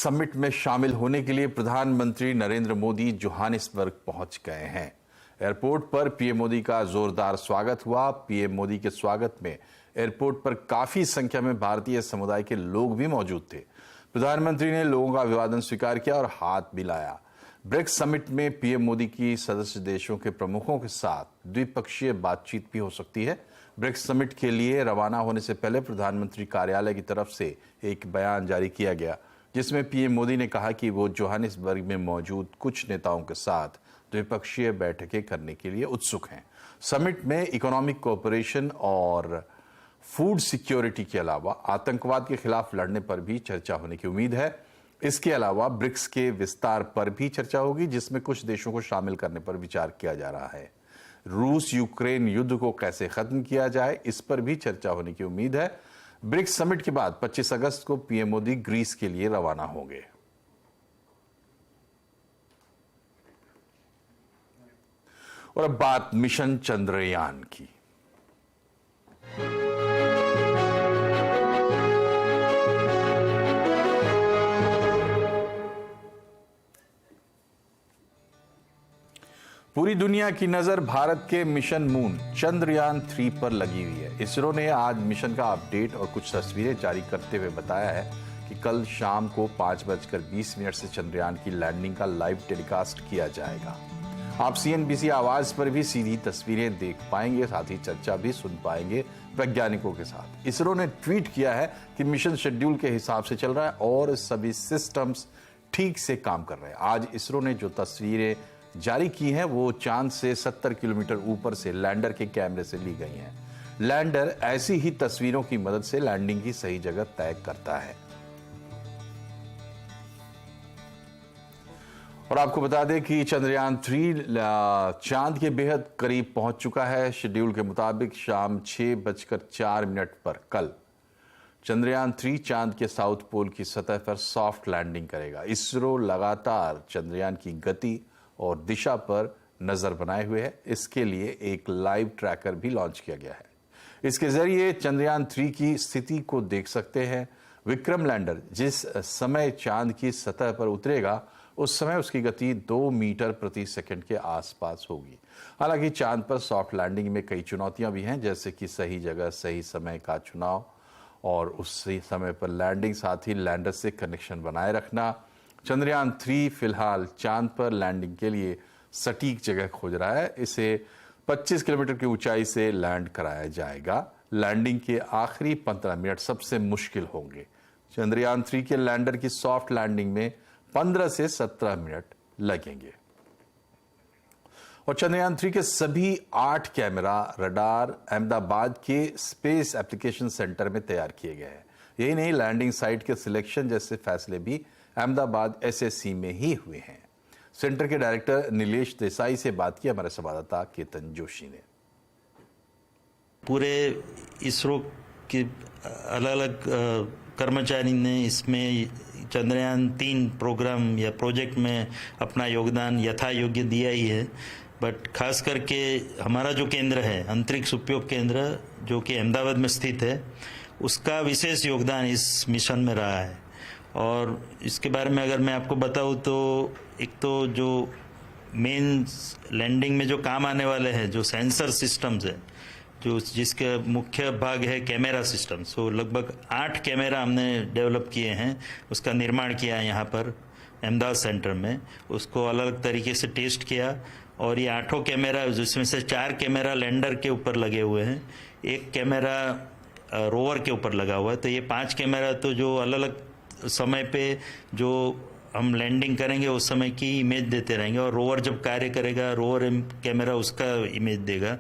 Summit में शामिल होने के लिए प्रधानमंत्री नरेंद्र मोदी जोहानिसबर्ग पहुंच गए हैं। एयरपोर्ट पर पीएम मोदी का जोरदार स्वागत हुआ। पीएम मोदी के स्वागत में एयरपोर्ट पर काफी संख्या में भारतीय समुदाय के लोग भी मौजूद थे। प्रधानमंत्री ने लोगों का अभिवादन स्वीकार किया और हाथ मिलाया। ब्रिक्स समिट में पीएम मोदी की सदस्य देशों के प्रमुखों के साथ द्विपक्षीय बातचीत भी हो सकती है। ब्रिक्स समिट के लिए रवाना होने से पहले प्रधानमंत्री कार्यालय की तरफ से एक बयान जारी किया गया, जिसमें पीएम मोदी ने कहा कि वो जोहानिसबर्ग में मौजूद कुछ नेताओं के साथ द्विपक्षीय बैठकें करने के लिए उत्सुक हैं। समिट में इकोनॉमिक कोऑपरेशन और फूड सिक्योरिटी के अलावा आतंकवाद के खिलाफ लड़ने पर भी चर्चा होने की उम्मीद है। इसके अलावा ब्रिक्स के विस्तार पर भी चर्चा होगी, जिसमें कुछ देशों को शामिल करने पर विचार किया जा रहा है। रूस यूक्रेन युद्ध को कैसे खत्म किया जाए, इस पर भी चर्चा होने की उम्मीद है। ब्रिक्स समिट के बाद 25 अगस्त को पीएम मोदी ग्रीस के लिए रवाना होंगे। और अब बात मिशन चंद्रयान की। पूरी दुनिया की नजर भारत के मिशन मून चंद्रयान 3 पर लगी हुई है। इसरो ने आज मिशन का अपडेट और कुछ तस्वीरें जारी करते हुए बताया है कि कल शाम को 5:20 से चंद्रयान की लैंडिंग का लाइव टेलीकास्ट किया जाएगा। आप सीएनबीसी आवाज पर भी सीधी तस्वीरें देख पाएंगे, साथ ही चर्चा भी सुन पाएंगे वैज्ञानिकों के साथ। इसरो ने ट्वीट किया है कि मिशन शेड्यूल के हिसाब से चल रहा है और सभी सिस्टम्स ठीक से काम कर रहे हैं। आज इसरो ने जो तस्वीरें जारी की हैं वो चांद से 70 किलोमीटर ऊपर से लैंडर के कैमरे से ली गई हैं। लैंडर ऐसी ही तस्वीरों की मदद से लैंडिंग की सही जगह तय करता है। और आपको बता दें कि चंद्रयान 3 चांद के बेहद करीब पहुंच चुका है। शेड्यूल के मुताबिक शाम 6:04 पर कल चंद्रयान 3 चांद के साउथ पोल की सतह पर सॉफ्ट लैंडिंग करेगा। इसरो लगातार चंद्रयान की गति और दिशा पर नजर बनाए हुए है। इसके लिए एक लाइव ट्रैकर भी लॉन्च किया गया है। इसके जरिए चंद्रयान 3 की स्थिति को देख सकते हैं। विक्रम लैंडर जिस समय चांद की सतह पर उतरेगा उस समय उसकी गति 2 मीटर प्रति सेकंड के आसपास होगी। हालांकि चांद पर सॉफ्ट लैंडिंग में कई चुनौतियां भी हैं, जैसे कि सही जगह सही समय का चुनाव और उसी समय पर लैंडिंग, साथ ही लैंडर से कनेक्शन बनाए रखना। चंद्रयान 3 फिलहाल चांद पर लैंडिंग के लिए सटीक जगह खोज रहा है। इसे 25 किलोमीटर की ऊंचाई से लैंड कराया जाएगा। लैंडिंग के आखिरी 15 मिनट सबसे मुश्किल होंगे। चंद्रयान 3 के लैंडर की सॉफ्ट लैंडिंग में 15 से 17 मिनट लगेंगे। और चंद्रयान 3 के सभी 8 कैमरा रडार अहमदाबाद के स्पेस एप्लीकेशन सेंटर में तैयार किए गए हैं। यही नहीं, लैंडिंग साइट के सिलेक्शन जैसे फैसले भी अहमदाबाद एसएससी में ही हुए हैं। सेंटर के डायरेक्टर नीलेश देसाई से बात की हमारे संवाददाता केतन जोशी ने। पूरे इसरो के अलग अलग कर्मचारी ने इसमें चंद्रयान 3 प्रोग्राम या प्रोजेक्ट में अपना योगदान यथा योग्य दिया ही है। बट खास करके हमारा जो केंद्र है, अंतरिक्ष उपयोग केंद्र, जो कि अहमदाबाद में स्थित है, उसका विशेष योगदान इस मिशन में रहा है। और इसके बारे में अगर मैं आपको बताऊं तो एक तो जो मेन लैंडिंग में जो काम आने वाले हैं, जो सेंसर सिस्टम्स है, जो जिसके मुख्य भाग है कैमरा सिस्टम, सो लगभग 8 कैमरा हमने डेवलप किए हैं। उसका निर्माण किया है यहाँ पर अहमदाबाद सेंटर में। उसको अलग अलग तरीके से टेस्ट किया और ये 8 कैमरा, जिसमें से 4 कैमरा लैंडर के ऊपर लगे हुए हैं, 1 कैमरा रोवर के ऊपर लगा हुआ है। तो ये 5 कैमरा तो जो अलग अलग समय पे जो हम लैंडिंग करेंगे उस समय की इमेज देते रहेंगे, और रोवर जब कार्य करेगा रोवर कैमरा उसका इमेज देगा।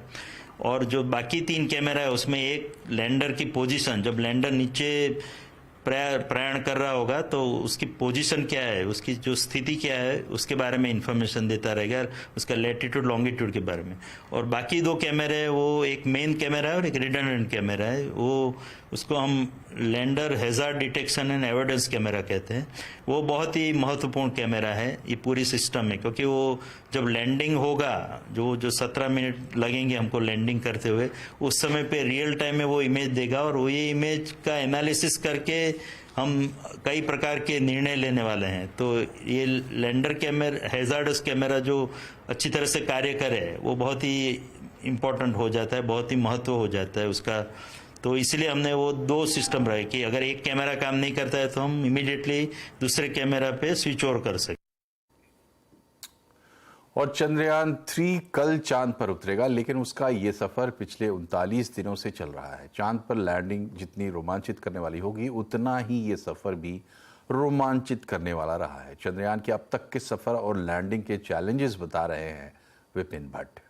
और जो बाकी 3 कैमरा है उसमें एक लैंडर की पोजीशन, जब लैंडर नीचे प्रयाण कर रहा होगा तो उसकी पोजीशन क्या है, उसकी जो स्थिति क्या है, उसके बारे में इंफॉर्मेशन देता रहेगा, उसका लैटिट्यूड लॉन्गिट्यूड के बारे में। और बाकी 2 कैमरे, वो एक मेन कैमरा है और एक रिडंडेंट कैमरा है, वो उसको हम lander hazard detection and evidence camera कहते हैं। वो बहुत ही महत्वपूर्ण कैमरा है ये पूरी सिस्टम में, क्योंकि वो जब लैंडिंग होगा, जो 17 मिनट लगेंगे हमको लैंडिंग करते हुए, उस समय पे रियल टाइम में वो इमेज देगा और वो ये इमेज का एनालिसिस करके हम कई प्रकार के निर्णय लेने वाले हैं। तो ये लैंडर कैमरा, हैजार्डस कैमरा जो अच्छी तरह से कार्य करे, वो बहुत ही इम्पोर्टेंट हो जाता है, बहुत ही महत्व हो जाता है उसका। तो इसलिए हमने वो 2 सिस्टम रहे कि अगर एक कैमरा काम नहीं करता है तो हम इमीडिएटली दूसरे कैमरा पे स्विच ओवर कर सकें। और चंद्रयान 3 कल चांद पर उतरेगा, लेकिन उसका ये सफर पिछले 39 दिनों से चल रहा है। चांद पर लैंडिंग जितनी रोमांचित करने वाली होगी, उतना ही ये सफर भी रोमांचित करने वाला रहा है। चंद्रयान के अब तक के सफर और लैंडिंग के चैलेंजेस बता रहे हैं विपिन भट्ट।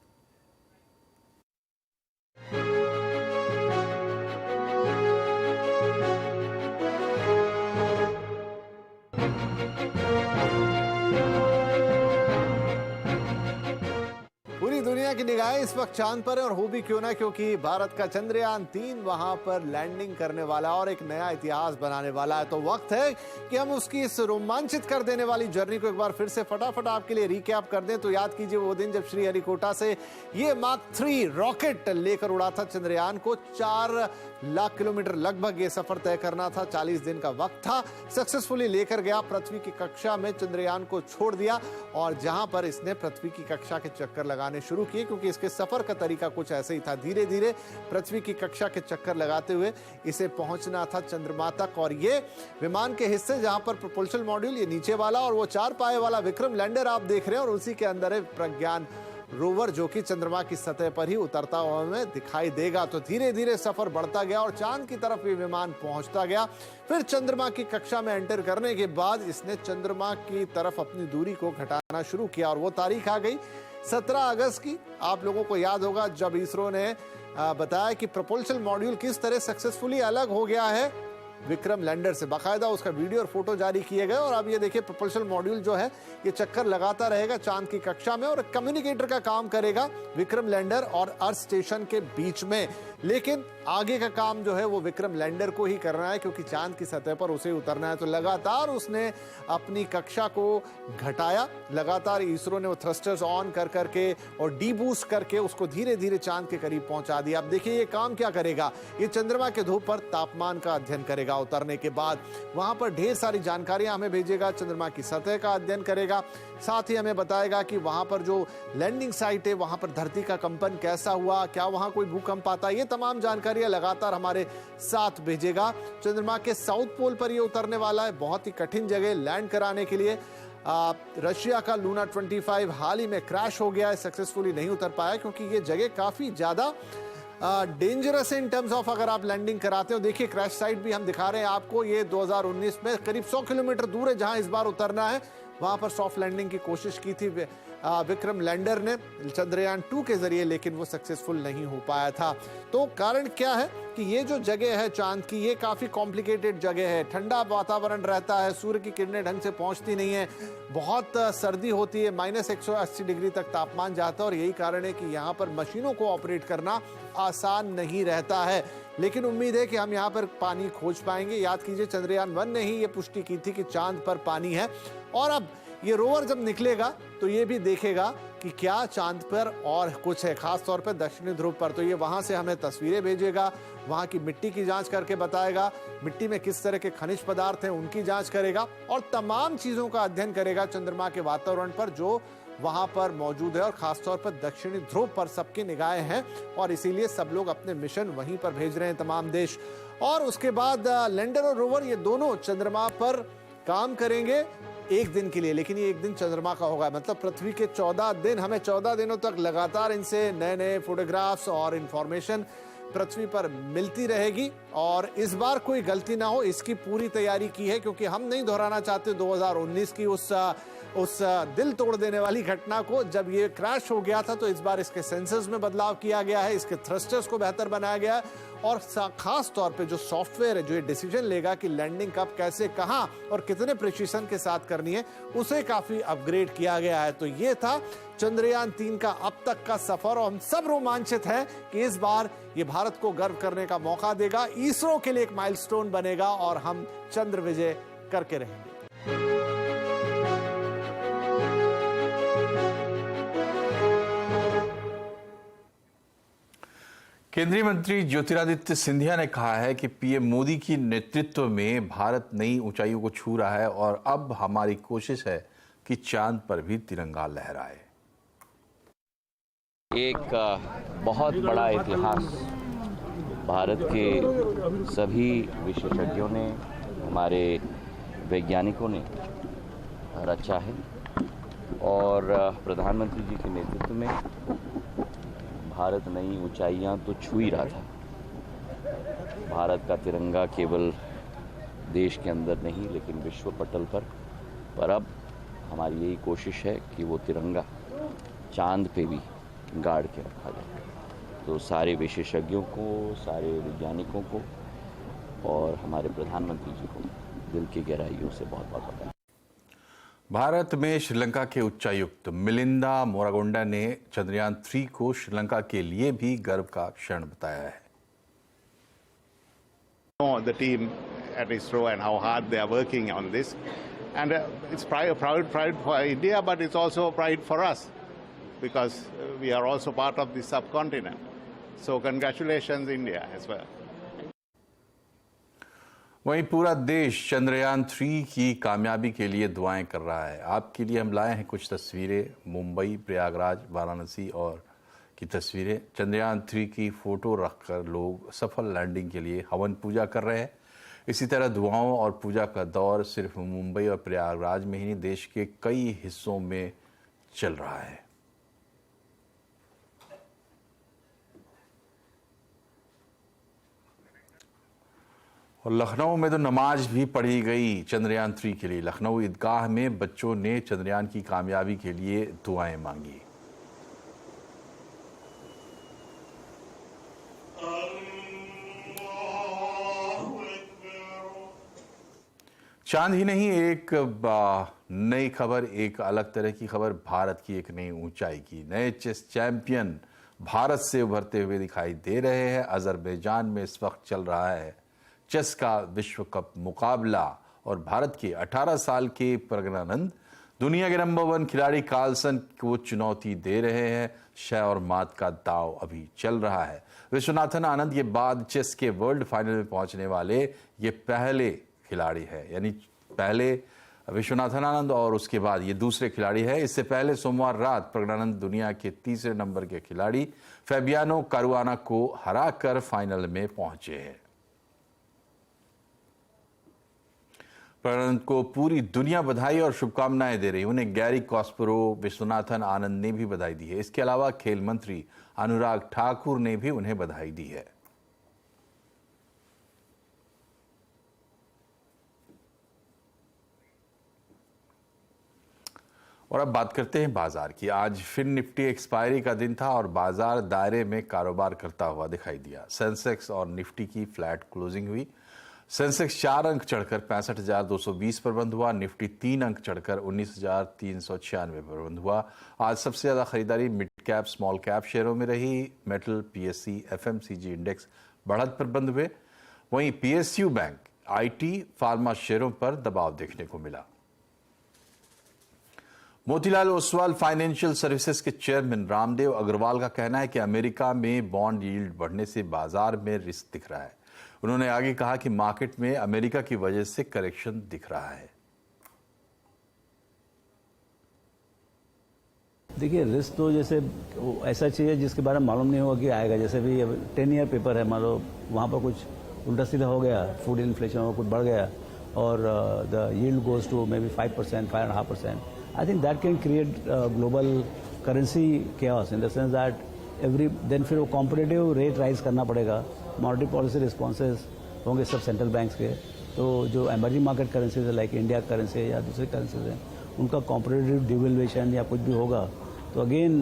पूरी दुनिया की निगाहें इस वक्त चांद पर है, और हो भी क्यों ना, क्योंकि भारत का चंद्रयान 3 वहां पर लैंडिंग करने वाला और एक नया इतिहास बनाने वाला है। तो वक्त है कि हम उसकी इस रोमांचित कर देने वाली जर्नी को एक बार फिर से फटाफट आपके लिए रिकैप कर दें। तो याद कीजिए वो दिन जब श्रीहरिकोटा से ये मार्क 3 रॉकेट लेकर उड़ा था चंद्रयान को। 4 लाख किलोमीटर लगभग ये सफर तय करना था, 40 दिन का वक्त था। सक्सेसफुली लेकर गया, पृथ्वी की कक्षा में चंद्रयान को छोड़ दिया, और जहां पर इसने पृथ्वी की कक्षा के चक्कर लगाने शुरू किए, क्योंकि इसके सफर का तरीका कुछ ऐसे ही था। धीरे धीरे पृथ्वी की कक्षा के चक्कर लगाते हुए इसे पहुंचना था चंद्रमा तक। और ये विमान के हिस्से जहां पर प्रोपल्शन मॉड्यूल ये नीचे वाला, और वो 4 पाए वाला विक्रम लैंडर आप देख रहे हैं, और उसी के अंदर है प्रज्ञान रोवर, जो कि चंद्रमा की सतह पर ही उतरता हुआ हमें दिखाई देगा। तो धीरे धीरे सफर बढ़ता गया और चांद की तरफ ये विमान पहुंचता गया। फिर चंद्रमा की कक्षा में एंटर करने के बाद इसने चंद्रमा की तरफ अपनी दूरी को घटाना शुरू किया, और वो तारीख आ गई 17 अगस्त की। आप लोगों को याद होगा जब इसरो ने बताया कि प्रोपल्शन मॉड्यूल किस तरह सक्सेसफुली अलग हो गया है विक्रम लैंडर से। बाकायदा उसका वीडियो और फोटो जारी किए गए, और अब ये देखिए प्रोपल्शन मॉड्यूल जो है ये चक्कर लगाता रहेगा चांद की कक्षा में, और कम्युनिकेटर का काम करेगा विक्रम लैंडर और अर्थ स्टेशन के बीच में। लेकिन आगे का काम जो है वो विक्रम लैंडर को ही करना है, क्योंकि चांद की सतह पर उसे उतरना है। तो लगातार उसने अपनी कक्षा को घटाया, लगातार इसरो ने वो थ्रस्टर्स ऑन कर करके और डीबूस्ट करके उसको धीरे धीरे चांद के करीब पहुंचा दिया। अब देखिए ये काम क्या करेगा, ये चंद्रमा के धूप पर तापमान का अध्ययन करेगा। उतरने के बाद वहां पर ढेर सारी जानकारियां हमें भेजेगा, चंद्रमा की सतह का अध्ययन करेगा, साथ ही हमें बताएगा कि वहां पर जो लैंडिंग साइट है वहां पर धरती का कंपन कैसा हुआ, क्या वहां कोई भूकंप आता है, ये तमाम जानकारियां लगातार हमारे साथ भेजेगा। चंद्रमा के साउथ पोल पर ये उतरने वाला है, बहुत ही कठिन जगह लैंड कराने के लिए। रशिया का लूना 25 हाल ही में क्रैश हो गया है, सक्सेसफुली नहीं उतर पाया, क्योंकि ये जगह काफी ज्यादा डेंजरस इन टर्म्स ऑफ अगर आप लैंडिंग कराते हो। देखिए क्रैश साइट भी हम दिखा रहे हैं आपको, ये 2019 में करीब 100 किलोमीटर दूर है जहां इस बार उतरना है। वहां पर सॉफ्ट लैंडिंग की कोशिश की थी विक्रम लैंडर ने चंद्रयान 2 के जरिए, लेकिन वो सक्सेसफुल नहीं हो पाया था। तो कारण क्या है कि ये जो जगह है चांद की, ये काफी कॉम्प्लिकेटेड जगह है। ठंडा वातावरण रहता है, सूर्य की किरणें ढंग से पहुंचती नहीं है, बहुत सर्दी होती है, -180 डिग्री तक तापमान जाता है, और यही कारण है कि यहाँ पर मशीनों को ऑपरेट करना आसान नहीं रहता है। लेकिन उम्मीद है कि हम यहाँ पर पानी खोज पाएंगे। याद कीजिए चंद्रयान 1 ने ही ये पुष्टि की थी कि चांद पर पानी है, और अब ये रोवर जब निकलेगा तो ये भी देखेगा कि क्या चांद पर और कुछ है, खास तौर पर दक्षिणी ध्रुव पर। तो ये वहां से हमें तस्वीरें भेजेगा, वहां की मिट्टी की जांच करके बताएगा, मिट्टी में किस तरह के खनिज पदार्थ हैं उनकी जांच करेगा, और तमाम चीजों का अध्ययन करेगा चंद्रमा के वातावरण पर जो वहां पर मौजूद है। और खासतौर पर दक्षिणी ध्रुव पर सबकी निगाहें हैं, और इसीलिए सब लोग अपने मिशन वहीं पर भेज रहे हैं, तमाम देश। और उसके बाद लैंडर और रोवर ये दोनों चंद्रमा पर काम करेंगे एक दिन के लिए, लेकिन ये एक दिन चंद्रमा का होगा, मतलब पृथ्वी के 14 दिन, हमें 14 दिनों तक लगातार इनसे नए नए फोटोग्राफ्स और इंफॉर्मेशन पृथ्वी पर मिलती रहेगी। और इस बार कोई गलती ना हो, इसकी पूरी तैयारी की है, क्योंकि हम नहीं दोहराना चाहते 2019 की उस दिल तोड़ देने वाली घटना को। जब ये क्रैश हो गया था तो इस बार इसके सेंसर्स में बदलाव किया गया है, इसके थ्रस्टर्स को बेहतर बनाया गया है, और खास तौर पे जो सॉफ्टवेयर है जो ये डिसीजन लेगा कि लैंडिंग कब, कैसे, कहां और कितने प्रिसीजन के साथ करनी है, उसे काफी अपग्रेड किया गया है। तो ये था चंद्रयान 3 का अब तक का सफर, और हम सब रोमांचित हैं कि इस बार ये भारत को गर्व करने का मौका देगा, इसरो के लिए एक माइलस्टोन बनेगा, और हम चंद्र विजय करके रहेंगे। केंद्रीय मंत्री ज्योतिरादित्य सिंधिया ने कहा है कि पीएम मोदी की नेतृत्व में भारत नई ऊंचाइयों को छू रहा है और अब हमारी कोशिश है कि चांद पर भी तिरंगा लहराए। एक बहुत बड़ा इतिहास भारत के सभी विशेषज्ञों ने, हमारे वैज्ञानिकों ने रचा है और प्रधानमंत्री जी के नेतृत्व में भारत नई ऊंचाइयां तो छू ही रहा था। भारत का तिरंगा केवल देश के अंदर नहीं लेकिन विश्व पटल पर अब हमारी यही कोशिश है कि वो तिरंगा चांद पे भी गाड़ के रखा जाए। तो सारे विशेषज्ञों को, सारे वैज्ञानिकों को और हमारे प्रधानमंत्री जी को दिल की गहराइयों से बहुत बहुत बधाई। भारत में श्रीलंका के उच्चायुक्त मिलिंदा मोरागोंडा ने चंद्रयान 3 को श्रीलंका के लिए भी गर्व का क्षण बताया है। The team at ISRO and how hard they are working on this, and it's pride for India, but it's also pride for us because we are also part of the subcontinent. So congratulations India as well. वहीं पूरा देश चंद्रयान 3 की कामयाबी के लिए दुआएं कर रहा है। आपके लिए हम लाए हैं कुछ तस्वीरें, मुंबई, प्रयागराज, वाराणसी और की तस्वीरें। चंद्रयान 3 की फोटो रखकर लोग सफल लैंडिंग के लिए हवन पूजा कर रहे हैं। इसी तरह दुआओं और पूजा का दौर सिर्फ मुंबई और प्रयागराज में ही नहीं, देश के कई हिस्सों में चल रहा है। और लखनऊ में तो नमाज भी पढ़ी गई चंद्रयान 3 के लिए। लखनऊ ईदगाह में बच्चों ने चंद्रयान की कामयाबी के लिए दुआएं मांगी। चांद ही नहीं, एक नई खबर, एक अलग तरह की खबर, भारत की एक नई ऊंचाई की। नए चेस चैंपियन भारत से उभरते हुए दिखाई दे रहे हैं। अजरबैजान में इस वक्त चल रहा है चेस का विश्व कप मुकाबला और भारत के 18 साल के प्रज्ञानंद दुनिया के नंबर 1 खिलाड़ी कार्लसन को चुनौती दे रहे हैं। शय और मात का दाव अभी चल रहा है। विश्वनाथन आनंद के बाद चेस के वर्ल्ड फाइनल में पहुंचने वाले ये पहले खिलाड़ी है, यानी पहले विश्वनाथन आनंद और उसके बाद ये दूसरे खिलाड़ी है। इससे पहले सोमवार रात प्रज्ञानंद दुनिया के तीसरे नंबर के खिलाड़ी फैबियानो कारुआना को हराकर फाइनल में पहुंचे हैं। प्रज्ञानंद को पूरी दुनिया बधाई और शुभकामनाएं दे रही है। उन्हें गैरी कॉस्परोव, विश्वनाथन आनंद ने भी बधाई दी है। इसके अलावा खेल मंत्री अनुराग ठाकुर ने भी उन्हें बधाई दी है। और अब बात करते हैं बाजार की। आज फिर निफ्टी एक्सपायरी का दिन था और बाजार दायरे में कारोबार करता हुआ दिखाई दिया। सेंसेक्स और निफ्टी की फ्लैट क्लोजिंग हुई। सेंसेक्स 4 अंक चढ़कर 65,220 पर बंद हुआ। निफ्टी 3 अंक चढ़कर 19,396 पर बंद हुआ। आज सबसे ज्यादा खरीदारी मिड कैप, स्मॉल कैप शेयरों में रही। मेटल, पीएससी, एफएमसीजी इंडेक्स बढ़त पर बंद हुए। वहीं पीएसयू बैंक, आईटी, फार्मा शेयरों पर दबाव देखने को मिला। मोतीलाल ओसवाल फाइनेंशियल सर्विसेज के चेयरमैन रामदेव अग्रवाल का कहना है कि अमेरिका में बॉन्ड यील्ड बढ़ने से बाजार में रिस्क दिख रहा है। उन्होंने आगे कहा कि मार्केट में अमेरिका की वजह से करेक्शन दिख रहा है। देखिए, रिस्क तो जैसे ऐसा चीज़ है जिसके बारे में मालूम नहीं होगा कि आएगा। जैसे भी 10 ईयर पेपर है, मान लो वहाँ पर कुछ उल्टा सीधा हो गया, फूड इन्फ्लेशन हो कुछ बढ़ गया और the yield goes to maybe 5%, 5.5%. I think that can create global currency chaos in the sense that then फिर वो competitive rate rise करना पड़ेगा। Monetary policy responses होंगे सब सेंट्रल बैंक्स के। तो जो emerging market currencies है लाइक इंडिया करेंसी या दूसरी करेंसीज हैं, उनका competitive devaluation या कुछ भी होगा तो अगेन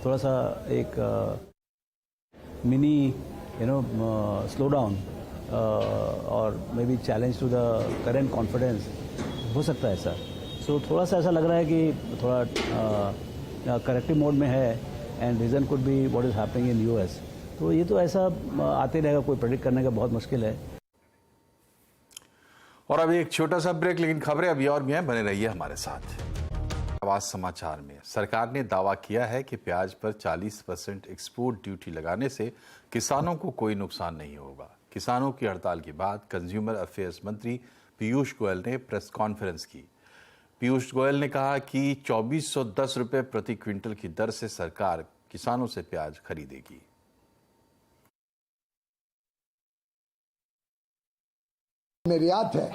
थोड़ा सा एक मिनी स्लो डाउन और maybe challenge to the current confidence हो सकता है सर। सो थोड़ा सा ऐसा लग रहा है कि थोड़ा करेक्टिव मोड में है and reason could be what is happening in US. तो ये तो ऐसा आते रहेगा, कोई प्रेडिक्ट करने का बहुत मुश्किल है। और अभी एक छोटा सा ब्रेक, लेकिन खबरें अभी और भी हैं, बने रहिए हमारे साथ। आवाज समाचार में सरकार ने दावा किया है कि प्याज पर 40% एक्सपोर्ट ड्यूटी लगाने से किसानों को कोई नुकसान नहीं होगा। किसानों की हड़ताल के बाद कंज्यूमर अफेयर्स मंत्री पीयूष गोयल ने प्रेस कॉन्फ्रेंस की। पीयूष गोयल ने कहा कि 2410 रुपए प्रति क्विंटल की दर से सरकार किसानों से प्याज खरीदेगी। निर्यात है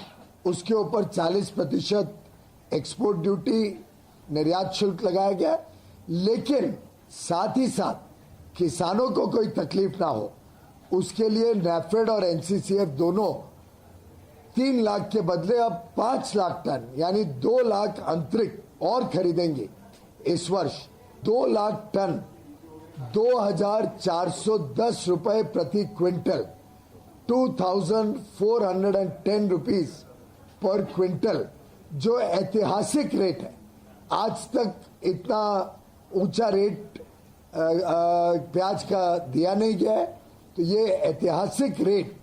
उसके ऊपर 40% एक्सपोर्ट ड्यूटी निर्यात शुल्क लगाया गया, लेकिन साथ ही साथ किसानों को कोई तकलीफ ना हो उसके लिए नैफेड और एनसीसीएफ दोनों 3 लाख के बदले अब 5 लाख टन यानी 2 लाख अंतरिक्ष और खरीदेंगे। इस वर्ष 2 लाख टन 2410 रुपए प्रति क्विंटल 2410 रुपीज पर क्विंटल जो ऐतिहासिक रेट है। आज तक इतना ऊंचा रेट प्याज का दिया नहीं गया है, तो ये ऐतिहासिक रेट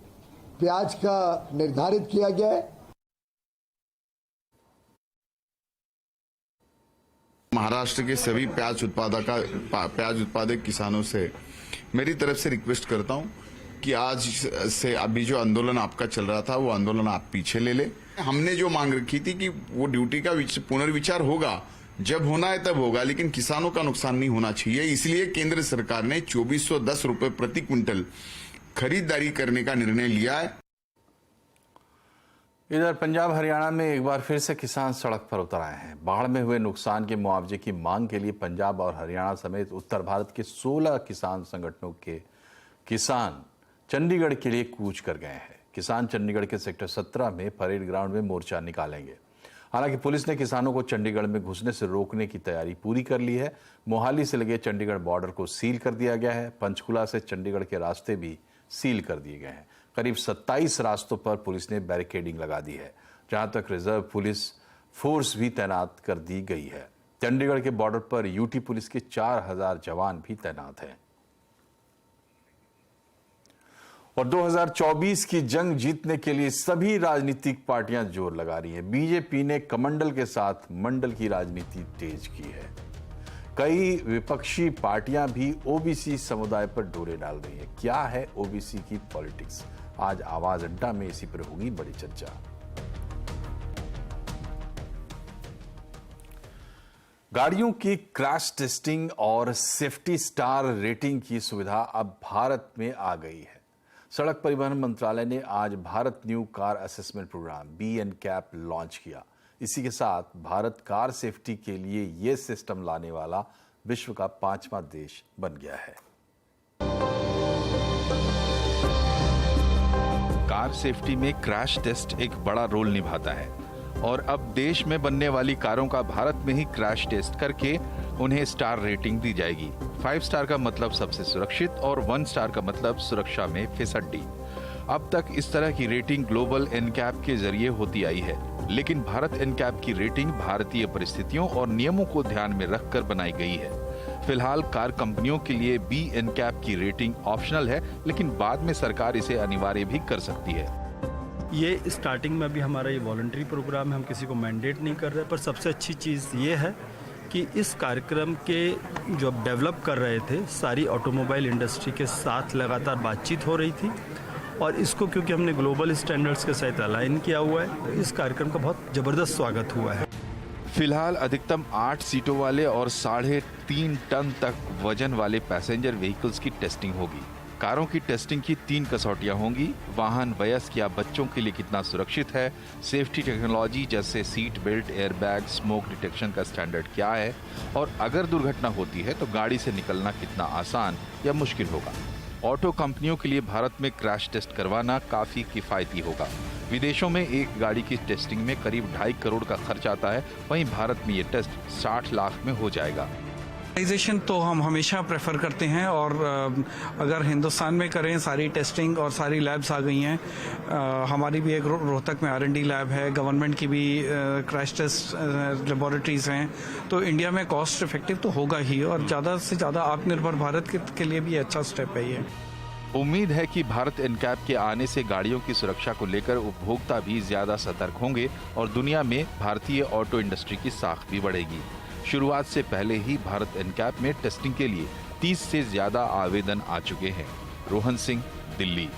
प्याज का निर्धारित किया गया है। महाराष्ट्र के सभी प्याज उत्पादक किसानों से मेरी तरफ से रिक्वेस्ट करता हूं कि आज से अभी जो आंदोलन आपका चल रहा था वो आंदोलन आप पीछे ले ले। हमने जो मांग रखी थी कि वो ड्यूटी का पुनर्विचार होगा, जब होना है तब होगा, लेकिन किसानों का नुकसान नहीं होना चाहिए। इसलिए केंद्र सरकार ने 2410 रुपए प्रति क्विंटल खरीदारी करने का निर्णय लिया है। इधर पंजाब हरियाणा में एक बार फिर से किसान सड़क पर उतर आए हैं। बाढ़ में हुए नुकसान के मुआवजे की मांग के लिए पंजाब और हरियाणा समेत उत्तर भारत के 16 किसान संगठनों के किसान चंडीगढ़ के लिए कूच कर गए हैं। किसान चंडीगढ़ के सेक्टर 17 में परेड ग्राउंड में मोर्चा निकालेंगे। हालांकि पुलिस ने किसानों को चंडीगढ़ में घुसने से रोकने की तैयारी पूरी कर ली है। मोहाली से लगे चंडीगढ़ बॉर्डर को सील कर दिया गया है। पंचकुला से चंडीगढ़ के रास्ते भी सील कर दिए गए हैं। करीब 27 रास्तों पर पुलिस ने बैरिकेडिंग लगा दी है, जहां तक रिजर्व पुलिस फोर्स भी तैनात कर दी गई है। चंडीगढ़ के बॉर्डर पर यूटी पुलिस के 4000 जवान भी तैनात हैं। और 2024 की जंग जीतने के लिए सभी राजनीतिक पार्टियां जोर लगा रही हैं। बीजेपी ने कमंडल के साथ मंडल की राजनीति तेज की है। कई विपक्षी पार्टियां भी ओबीसी समुदाय पर डोरे डाल रही हैं। क्या है ओबीसी की पॉलिटिक्स? आज आवाज अड्डा में इसी पर होगी बड़ी चर्चा। गाड़ियों की क्रैश टेस्टिंग और सेफ्टी स्टार रेटिंग की सुविधा अब भारत में आ गई है। सड़क परिवहन मंत्रालय ने आज Bharat new car assessment programme BNCAP launch किया। इसी के साथ भारत कार सेफ्टी के लिए यह सिस्टम लाने वाला विश्व का 5वां देश बन गया है। कार सेफ्टी में क्रैश टेस्ट एक बड़ा रोल निभाता है और अब देश में बनने वाली कारों का भारत में ही क्रैश टेस्ट करके उन्हें स्टार रेटिंग दी जाएगी। 5 स्टार का मतलब सबसे सुरक्षित और 1 स्टार का मतलब सुरक्षा में फिसड्डी। अब तक इस तरह की रेटिंग ग्लोबल NCAP के जरिए होती आई है, लेकिन भारत NCAP की रेटिंग भारतीय परिस्थितियों और नियमों को ध्यान में रखकर बनाई गई है। फिलहाल कार कंपनियों के लिए BNCAP की रेटिंग ऑप्शनल है, लेकिन बाद में सरकार इसे अनिवार्य भी कर सकती है। ये स्टार्टिंग में अभी हमारा ये वॉलंटरी प्रोग्राम है, हम किसी को मैंडेट नहीं कर रहे, पर सबसे अच्छी चीज़ ये है कि इस कार्यक्रम के जो डेवलप कर रहे थे सारी ऑटोमोबाइल इंडस्ट्री के साथ लगातार बातचीत हो रही थी और इसको क्योंकि हमने ग्लोबल स्टैंडर्ड्स के साथ अलाइन किया हुआ है, तो इस कार्यक्रम का बहुत ज़बरदस्त स्वागत हुआ है। फिलहाल अधिकतम 8 सीटों वाले और 3.5 टन तक वजन वाले पैसेंजर व्हीकल्स की टेस्टिंग होगी। कारों की टेस्टिंग की 3 कसौटियां होंगी। वाहन वयस्क या बच्चों के लिए कितना सुरक्षित है, सेफ्टी टेक्नोलॉजी जैसे seat belt, airbag, smoke detection का स्टैंडर्ड क्या है और अगर दुर्घटना होती है तो गाड़ी से निकलना कितना आसान या मुश्किल होगा। ऑटो कंपनियों के लिए भारत में क्रैश टेस्ट करवाना काफी किफायती होगा। विदेशों में एक गाड़ी की टेस्टिंग में करीब 2.5 करोड़ का खर्च आता है, वहीं भारत में ये टेस्ट 60 लाख में हो जाएगा। तो हम हमेशा प्रेफर करते हैं और अगर हिंदुस्तान में करें सारी टेस्टिंग और सारी लैब्स आ गई हैं, हमारी भी एक रोहतक में R&D लैब है, गवर्नमेंट की भी क्रैश टेस्ट लेबोरेटरीज हैं, तो इंडिया में कॉस्ट इफेक्टिव तो होगा ही और ज़्यादा से ज़्यादा आत्मनिर्भर भारत के लिए भी अच्छा स्टेप है ये। उम्मीद है कि भारत NCAP के आने से गाड़ियों की सुरक्षा को लेकर उपभोक्ता भी ज्यादा सतर्क होंगे और दुनिया में भारतीय ऑटो इंडस्ट्री की साख भी बढ़ेगी। शुरुआत से पहले ही भारत एनकैप में टेस्टिंग के लिए 30 से ज्यादा आवेदन आ चुके हैं। रोहन सिंह, दिल्ली।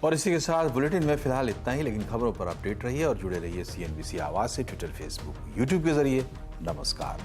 और इसी के साथ बुलेटिन में फिलहाल इतना ही, लेकिन खबरों पर अपडेट रहिए और जुड़े रहिए CNBC आवाज से ट्विटर, फेसबुक, यूट्यूब के जरिए। नमस्कार।